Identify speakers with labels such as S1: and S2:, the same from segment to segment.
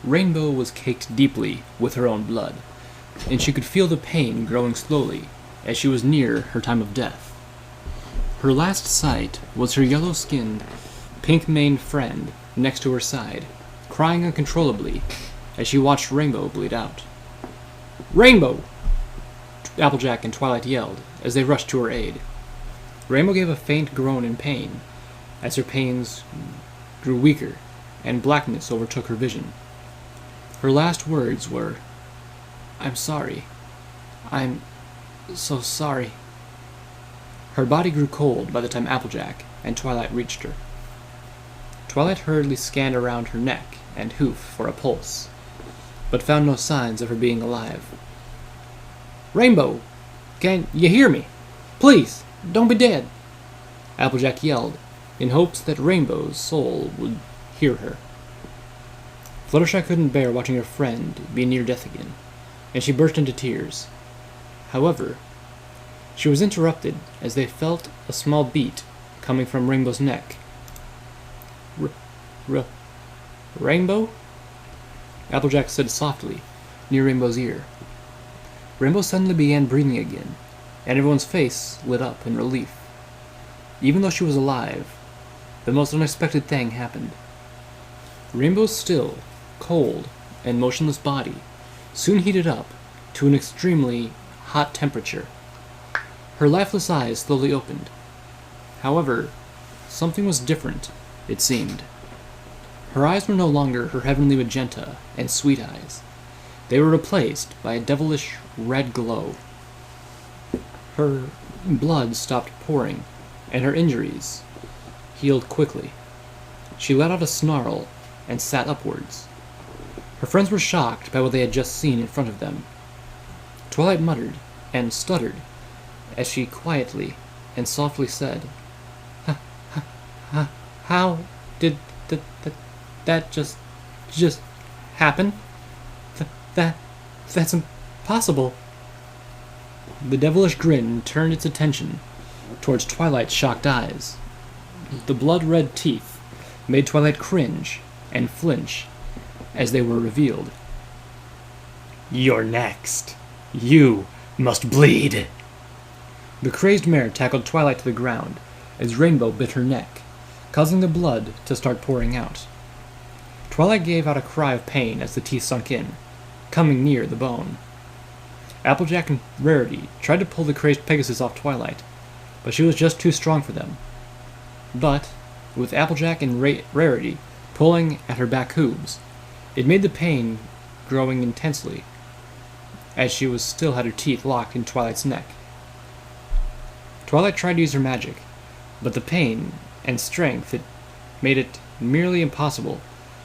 S1: Rainbow was caked deeply with her own blood, and she could feel the pain growing slowly as she was near her time of death. Her last sight was her yellow-skinned, pink-maned friend next to her side, crying uncontrollably as she watched Rainbow bleed out. "Rainbow!" Applejack and Twilight yelled as they rushed to her aid. Rainbow gave a faint groan in pain as her pains grew weaker and blackness overtook her vision. Her last words were, "I'm sorry. I'm so sorry." Her body grew cold by the time Applejack and Twilight reached her. Twilight hurriedly scanned around her neck and hoof for a pulse, but found no signs of her being alive. "Rainbow, can you hear me? Please, don't be dead!" Applejack yelled, in hopes that Rainbow's soul would hear her. Fluttershy couldn't bear watching her friend be near death again, and she burst into tears. However, she was interrupted as they felt a small beat coming from Rainbow's neck. Rainbow? Applejack said softly, near Rainbow's ear. Rainbow suddenly began breathing again, and everyone's face lit up in relief. Even though she was alive, the most unexpected thing happened. Rainbow's still, cold, and motionless body soon heated up to an extremely hot temperature. Her lifeless eyes slowly opened. However, something was different, it seemed. Her eyes were no longer her heavenly magenta and sweet eyes. They were replaced by a devilish red glow. Her blood stopped pouring, and her injuries healed quickly. She let out a snarl and sat upwards. Her friends were shocked by what they had just seen in front of them. Twilight muttered and stuttered as she quietly and softly said, How did that just happen? That's impossible." The devilish grin turned its attention towards Twilight's shocked eyes. The blood-red teeth made Twilight cringe and flinch as they were revealed. "You're next. You must bleed." The crazed mare tackled Twilight to the ground as Rainbow bit her neck, causing the blood to start pouring out. Twilight gave out a cry of pain as the teeth sunk in, coming near the bone. Applejack and Rarity tried to pull the crazed Pegasus off Twilight, but she was just too strong for them. But, with Applejack and Rarity pulling at her back hooves, it made the pain growing intensely, as she still had her teeth locked in Twilight's neck. Twilight tried to use her magic, but the pain and strength it made it merely impossible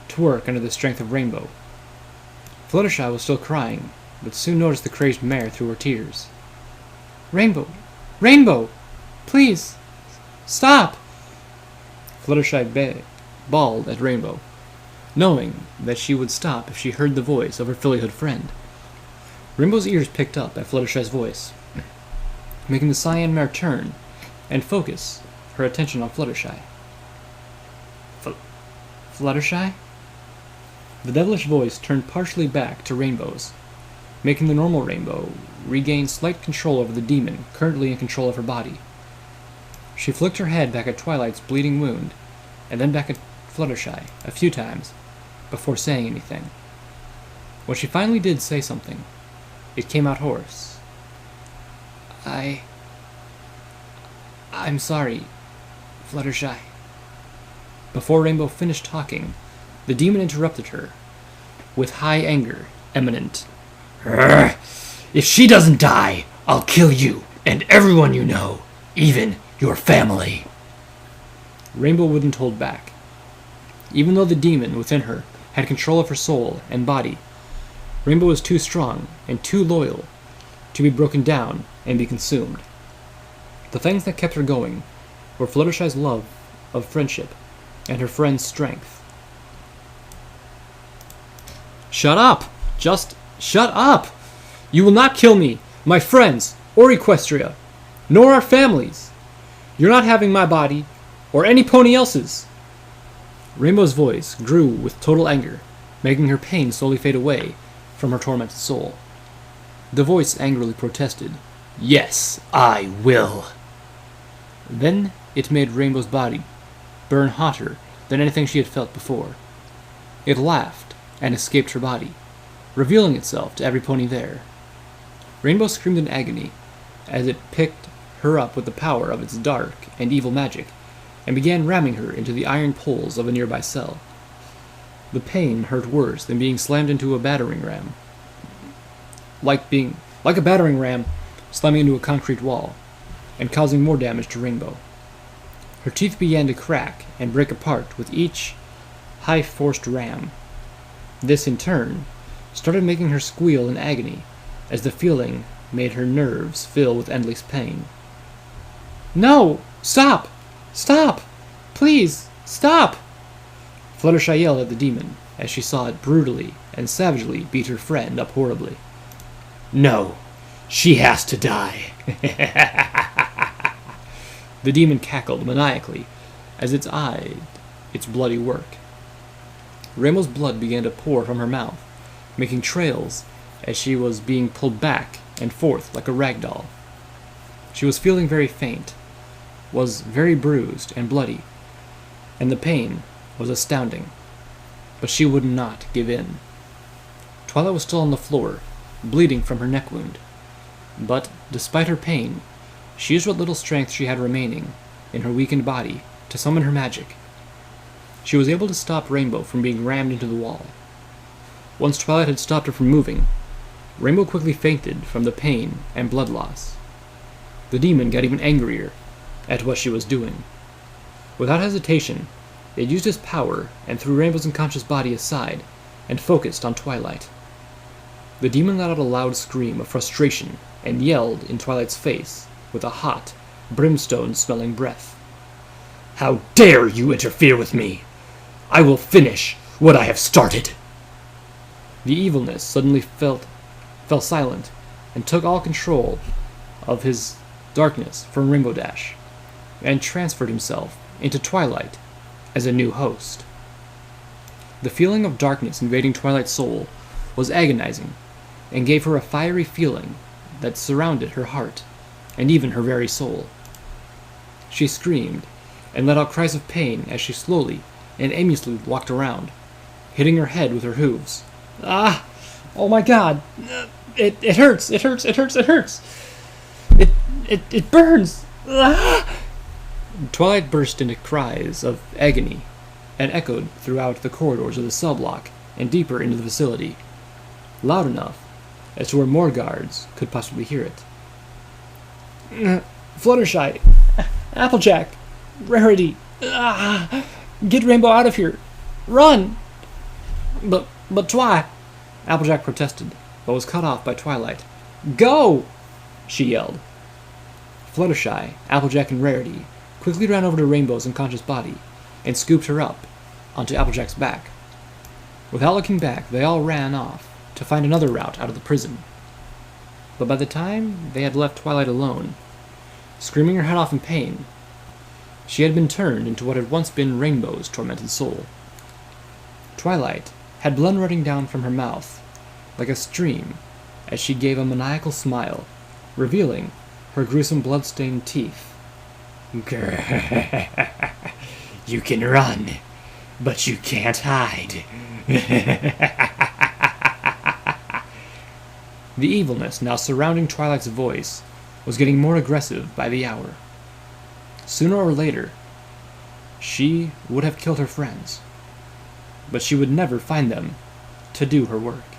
S1: to work under the strength of Rainbow. Fluttershy was still crying, but soon noticed the crazed mare through her tears. "Rainbow! Rainbow! Please! Stop!" Fluttershy bawled at Rainbow, knowing that she would stop if she heard the voice of her fillyhood friend. Rainbow's ears picked up at Fluttershy's voice, making the cyan mare turn and focus her attention on Fluttershy. Fluttershy? The devilish voice turned partially back to Rainbow's, making the normal Rainbow regain slight control over the demon currently in control of her body. She flicked her head back at Twilight's bleeding wound, and then back at Fluttershy a few times, before saying anything. When she finally did say something, it came out hoarse. I'm sorry, Fluttershy." Before Rainbow finished talking, the demon interrupted her, with high anger eminent. "If she doesn't die, I'll kill you and everyone you know, even your family." Rainbow wouldn't hold back. Even though the demon within her had control of her soul and body, Rainbow was too strong and too loyal to be broken down and be consumed. The things that kept her going were Fluttershy's love of friendship and her friend's strength. "Shut up! Just shut up! You will not kill me, my friends, or Equestria, nor our families. You're not having my body, or any pony else's." Rainbow's voice grew with total anger, making her pain slowly fade away from her tormented soul. The voice angrily protested, "Yes, I will." Then it made Rainbow's body burn hotter than anything she had felt before. It laughed and escaped her body, revealing itself to every pony there. Rainbow screamed in agony as it picked her up with the power of its dark and evil magic and began ramming her into the iron poles of a nearby cell. The pain hurt worse than being slammed into a battering ram. Like a battering ram slamming into a concrete wall and causing more damage to Rainbow. Her teeth began to crack and break apart with each high-forced ram. This, in turn, started making her squeal in agony as the feeling made her nerves fill with endless pain. "No! Stop! Stop! Please, stop!" Fluttershy yelled at the demon as she saw it brutally and savagely beat her friend up horribly. "No, she has to die." The demon cackled maniacally as it eyed its bloody work. Rainbow's blood began to pour from her mouth, making trails as she was being pulled back and forth like a rag doll. She was feeling very faint, was very bruised and bloody, and the pain was astounding, but she would not give in. Twilight was still on the floor, bleeding from her neck wound, but despite her pain, she used what little strength she had remaining in her weakened body to summon her magic. She was able to stop Rainbow from being rammed into the wall. Once Twilight had stopped her from moving, Rainbow quickly fainted from the pain and blood loss. The demon got even angrier at what she was doing. Without hesitation, it used its power and threw Rainbow's unconscious body aside and focused on Twilight. The demon let out a loud scream of frustration and yelled in Twilight's face with a hot, brimstone-smelling breath. "How dare you interfere with me! I will finish what I have started!" The evilness suddenly fell silent and took all control of his darkness from Rainbow Dash and transferred himself into Twilight as a new host. The feeling of darkness invading Twilight's soul was agonizing and gave her a fiery feeling that surrounded her heart and even her very soul. She screamed and let out cries of pain as she slowly and aimlessly walked around, hitting her head with her hooves. "Ah! Oh my God! It hurts! It hurts! It hurts! It hurts! It burns! Ah!" Twilight burst into cries of agony and echoed throughout the corridors of the cell block and deeper into the facility, loud enough as to where more guards could possibly hear it. "Fluttershy! Applejack! Rarity! Get Rainbow out of here! Run!" But Twi! Applejack protested, but was cut off by Twilight. "Go!" she yelled. Fluttershy, Applejack, and Rarity quickly ran over to Rainbow's unconscious body and scooped her up onto Applejack's back. Without looking back, they all ran off to find another route out of the prison. But by the time they had left Twilight alone, screaming her head off in pain, she had been turned into what had once been Rainbow's tormented soul. Twilight had blood running down from her mouth like a stream as she gave a maniacal smile, revealing her gruesome blood-stained teeth. "Grrr, you can run, but you can't hide." The evilness now surrounding Twilight's voice was getting more aggressive by the hour. Sooner or later, she would have killed her friends, but she would never find them to do her work.